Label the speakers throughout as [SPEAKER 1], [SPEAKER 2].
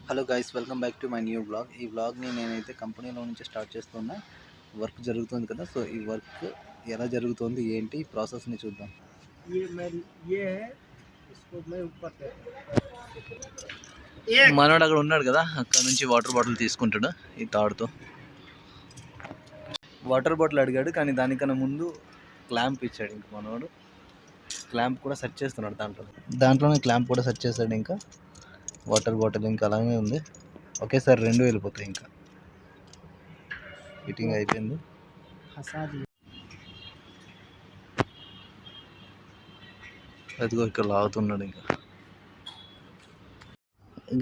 [SPEAKER 1] Hello guys, welcome back to my new blog. ఈ బ్లాగ్ని నేనైతే కంపెనీలో నుంచి స్టార్ట్ చేస్తున్నా. వర్క్ జరుగుతుంది కదా, సో ఈ వర్క్ ఎలా జరుగుతుంది ఏంటి ప్రాసెస్ని చూద్దాం. మనోడు అక్కడ ఉన్నాడు కదా, అక్కడ నుంచి వాటర్ బాటిల్ తీసుకుంటాడు ఈ తాడుతో. వాటర్ బాటిల్ అడిగాడు కానీ దానికన్నా ముందు క్లాంప్ ఇచ్చాడు. ఇంకా మనోడు క్లాంప్ కూడా సెట్ చేస్తున్నాడు. దాంట్లోనే క్లాంప్ కూడా సెట్ చేశాడు. ఇంకా వాటర్ బాటిల్ ఇంకా అలాగే ఉంది. ఒకేసారి రెండు వెళ్ళిపోతాయి. ఇంకా ఫిట్టింగ్ అయిపోయింది. అదిగో ఇక్కడ లాగుతున్నాడు. ఇంకా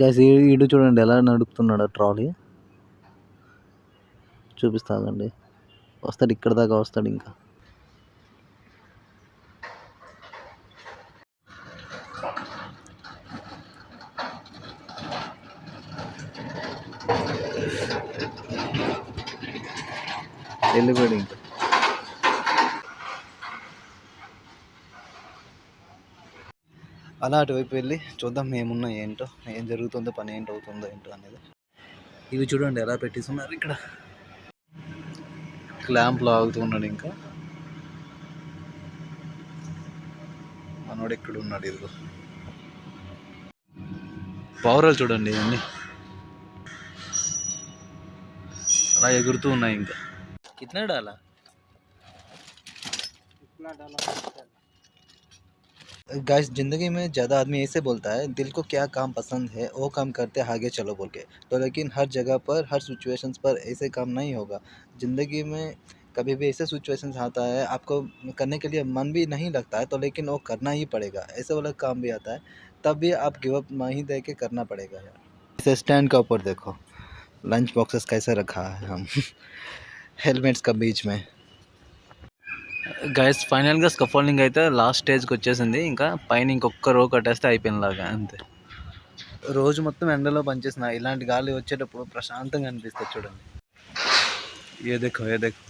[SPEAKER 1] గైస్ ఈడు చూడండి ఎలా నడుపుతున్నాడు ట్రాలీ. చూపిస్తానండి, వస్తాడు ఇక్కడ దాకా వస్తాడు. ఇంకా వెళ్ళిపోయాడు. ఇంకా అలా అటువైపు వెళ్ళి చూద్దాం ఏమున్నా ఏంటో, ఏం జరుగుతుందో, పని ఏంటి అవుతుందో ఏంటో అనేది. ఇవి చూడండి ఎలా పెట్టిస్తున్నారు. ఇక్కడ క్లాంప్ లాగుతున్నాడు. ఇంకా మనోడు ఎక్కడ ఉన్నాడు. ఇదిగో పౌరాలు చూడండి ఇవన్నీ అలా ఎగురుతూ ఉన్నాయి. ఇంకా कितना डाला? गाइस, ज़िंदगी में ज़्यादा आदमी ऐसे बोलता है, दिल को क्या काम पसंद है वो काम करते आगे चलो बोल के। तो लेकिन हर जगह पर, हर सिचुएशंस पर ऐसे काम नहीं होगा. ज़िंदगी में कभी भी ऐसे सिचुएशंस आता है आपको करने के लिए मन भी नहीं लगता है, तो लेकिन वो करना ही पड़ेगा. ऐसे वाला काम भी आता है, तब भी आप गिव अप नहीं दे के करना पड़ेगा यार. इसे स्टैंड का ऊपर देखो, लंच बॉक्सेस कैसे रखा है हम హెల్మెట్స్ కా బీచ్ మే. గైస్ ఫైనల్గా స్కఫోల్డింగ్ అయితే లాస్ట్ స్టేజ్కి వచ్చేసింది. ఇంకా పైన ఇంకొక రో కట్టేస్తే అయిపోయినలాగా అంతే. రోజు మొత్తం ఎండలో పనిచేసిన ఇలాంటి గాలి వచ్చేటప్పుడు ప్రశాంతంగా అనిపిస్తుంది. చూడండి, ఏ దేఖో ఏ దేఖో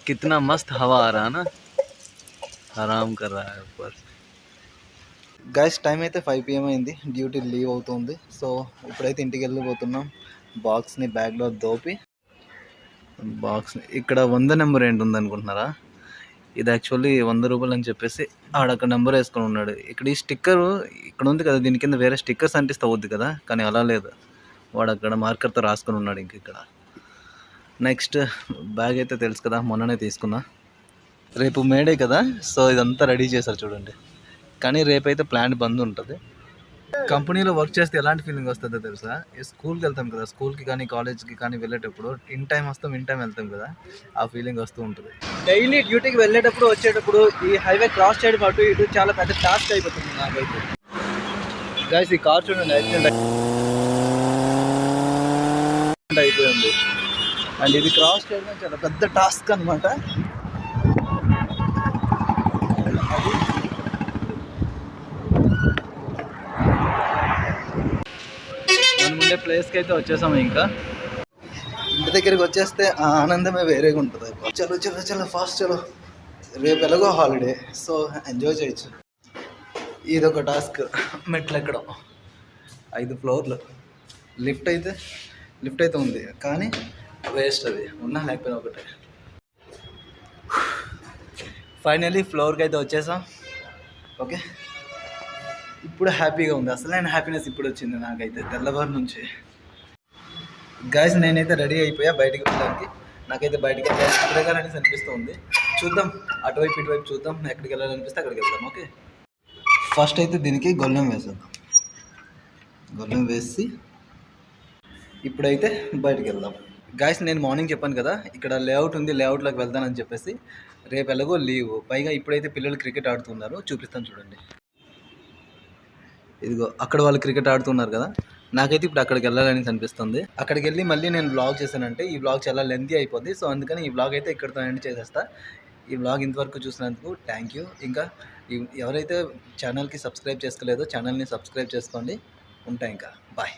[SPEAKER 1] కిतना మస్త్ హవా ఆ రహా నా, ఆరామ్ కర్ రహా హై ఊపర్. గైస్ టైం అయితే 5 PM అయింది. డ్యూటీ లీవ్ అవుతుంది. సో ఇప్పుడైతే ఇంటికి వెళ్ళిపోతున్నాం. బాక్స్ని బ్యాగ్లో దోపి, బాక్స్ని ఇక్కడ 100 నెంబర్ ఏంటి ఉందనుకుంటున్నారా? ఇది యాక్చువల్లీ 100 రూపాయలు అని చెప్పేసి ఆడక్కడ నెంబర్ వేసుకొని ఉన్నాడు. ఇక్కడ ఈ స్టిక్కరు ఇక్కడ ఉంది కదా, దీని కింద వేరే స్టిక్కర్స్ అంటిస్తే అవుద్ది కదా, కానీ అలా లేదు. వాడు అక్కడ మార్కర్తో రాసుకొని ఉన్నాడు. ఇంక ఇక్కడ నెక్స్ట్ బ్యాగ్ అయితే తెలుసు కదా, మొన్ననే తీసుకున్నా. రేపు మేడే కదా, సో ఇదంతా రెడీ చేశారు చూడండి. కానీ రేపైతే ప్లాంట్ బంద్ ఉంటుంది. కంపెనీలో వర్క్ చేస్తే ఎలాంటి ఫీలింగ్ వస్తుందో తెలుసా? స్కూల్కి వెళ్తాం కదా, స్కూల్కి కానీ కాలేజ్కి కానీ వెళ్ళేటప్పుడు ఇన్ టైం వస్తాం, ఇన్ టైం వెళ్తాం కదా, ఆ ఫీలింగ్ వస్తూ ఉంటుంది. డైలీ డ్యూటీకి వెళ్ళేటప్పుడు వచ్చేటప్పుడు ఈ హైవే క్రాస్ చేయడం అటు ఇటు చాలా పెద్ద టాస్క్ అయిపోతుంది నాకైతే. గైస్ ఈ కార్ చూడండి, యాక్సిడెంట్ అయిపోయింది. అండ్ ఇది క్రాస్ చేయడం చాలా పెద్ద టాస్క్ అనమాట. ఉండే ప్లేస్కి అయితే వచ్చేసాము. ఇంకా ఇంటి దగ్గరికి వచ్చేస్తే ఆ ఆనందమే వేరేగా ఉంటుంది. చలో చలో చలో ఫాస్ట్ చలో. రేపు ఎలాగో హాలిడే, సో ఎంజాయ్ చేయొచ్చు. ఇదొక టాస్క్, మెట్లు ఎక్కడం 5 ఫ్లోర్లు. లిఫ్ట్ అయితే ఉంది కానీ వేస్ట్, అది ఉన్నా లేకపోయినా ఒకటే. ఫైనల్లీ ఫ్లోర్కి అయితే వచ్చేసాం. ఓకే, ఇప్పుడు హ్యాపీగా ఉంది. అసలైన హ్యాపీనెస్ ఇప్పుడు వచ్చింది నాకైతే తెల్లవారు నుంచి. గైస్ నేనైతే రెడీ అయిపోయా బయటికి వెళ్ళడానికి. నాకైతే బయటికి వెళ్ళాలని అనిపిస్తుంది. చూద్దాం, అటువైపు ఇటువైపు చూద్దాం, ఎక్కడికి వెళ్ళాలనిపిస్తే అక్కడికి వెళ్దాం. ఓకే, ఫస్ట్ అయితే దీనికి గొల్లెం వేసేద్దాం. గొల్లెం వేసి ఇప్పుడైతే బయటికి వెళ్దాం. గైస్ నేను మార్నింగ్ చెప్పాను కదా, ఇక్కడ లేఅవుట్ ఉంది, లేఅవుట్లోకి వెళ్తానని చెప్పేసి. రేపు ఎలాగో లీవ్, పైగా ఇప్పుడైతే పిల్లలు క్రికెట్ ఆడుతున్నారు, చూపిస్తాను చూడండి. ఇదిగో అక్కడ వాళ్ళు క్రికెట్ ఆడుతున్నారు కదా, నాకైతే ఇప్పుడు అక్కడికి వెళ్ళాలని అనిపిస్తుంది. అక్కడికి వెళ్ళి మళ్ళీ నేను బ్లాగ్ చేశానంటే ఈ బ్లాగ్ చాలా లెంతీ అయిపోద్ది. సో అందుకని ఈ బ్లాగ్ అయితే ఇక్కడితో ఎండ్ చేసేస్తా. ఈ బ్లాగ్ ఇంతవరకు చూసినందుకు థ్యాంక్ యూ. ఇంకా ఎవరైతే ఛానల్కి సబ్స్క్రైబ్ చేసుకోలేదో ఛానల్ని సబ్స్క్రైబ్ చేసుకోండి. ఉంటా, ఇంకా బాయ్.